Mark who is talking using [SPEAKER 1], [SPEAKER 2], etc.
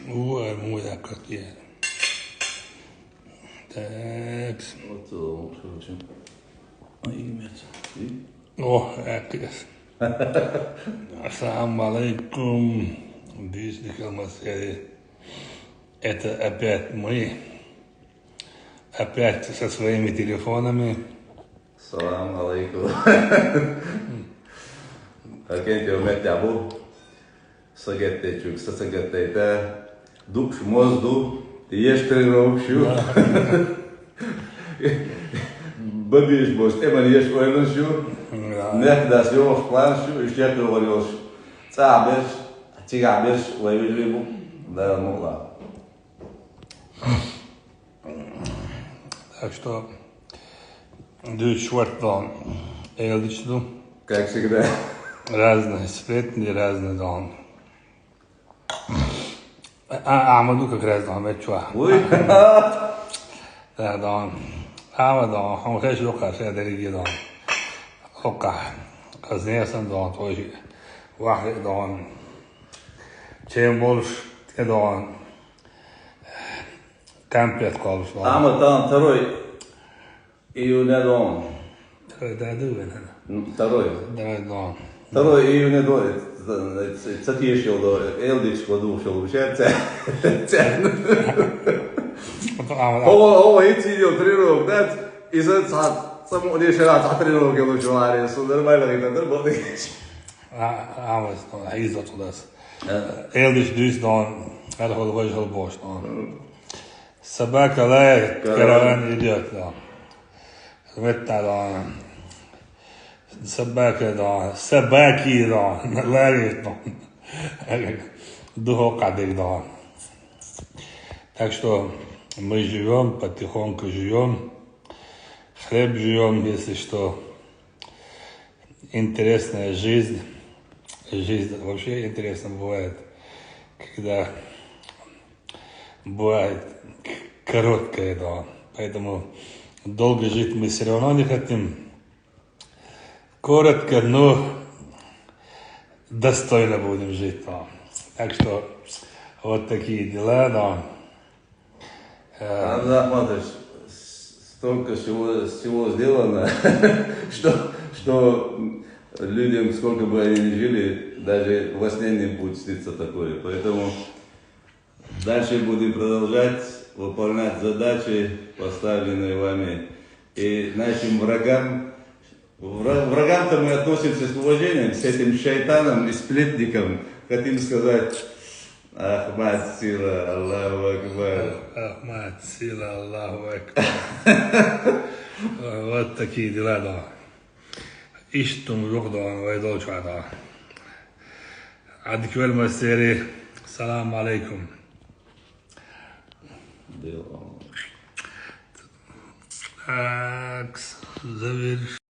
[SPEAKER 1] Моя котлета. Так.
[SPEAKER 2] Вот что
[SPEAKER 1] О, herkes. Ассаламу алейкум. Действительно, Маскари. Это опять мы. Опять со своими телефонами.
[SPEAKER 2] Салам алейкум. Aként jó megjából. Szagettétjük, szaszagettéte. Duks mozdu. Ilyesteriróksú. Babis most emen ilyes olyanosú. Nekdás jós plású, és gyakorlós cábes, cigábes, vagy úgy de могла.
[SPEAKER 1] Так что Дюшвартон Элдичду.
[SPEAKER 2] Как всегда.
[SPEAKER 1] Разные сплетни, разные дом. Амаду как раз дом, это что?
[SPEAKER 2] Ой.
[SPEAKER 1] Да, дом. Амаду, он хочет лукаш, я дорогие дом. Лука. Казнесан дом, тоже. Вахли дом. Чем больше, тем дом. Кампет колш дом.
[SPEAKER 2] Ама там второй. Июня дом.
[SPEAKER 1] Да, дувен.
[SPEAKER 2] Второй.
[SPEAKER 1] Да, дом.
[SPEAKER 2] Второй июня дом. Цатишил до Элдич кладушил. هو يتيجي تريلوج ده إذا سمو لي شراء تريلوج يلو شواري سودر ما يلاقي تدر بوديش.
[SPEAKER 1] Amos, hízott odasz. Éldis dűszdon, elhol vagy hol boston. Собака лает, караван идет, да. Вetta, да. Собака, да. Собаки, да. Лает, да. Духокадик, да. Так что мы живем, потихоньку живем. Хлеб живем, если что. Интересная жизнь. Жизнь вообще интересно бывает, когда бывает короткая, да. Поэтому долго жить мы все равно не хотим. Коротко, но достойно будем жить, да. Так что вот такие дела, да.
[SPEAKER 2] Смотришь, столько всего сделано, что людям, сколько бы они ни жили, даже во сне не будет сниться такое. Поэтому дальше будем продолжать выполнять задачи, поставленные вами. И нашим врагам-то мы относимся с уважением, с этим шайтаном и сплетником. Хотим сказать: Ахмад Сила, Аллаху Акбар.
[SPEAKER 1] Ахмад Сила, Аллаху Акбар. Вот такие дела, да. Ishtum Ruhdan vagy Dolcsváda. Addig velmeszéri. Salam alaikum. Aks, zavir.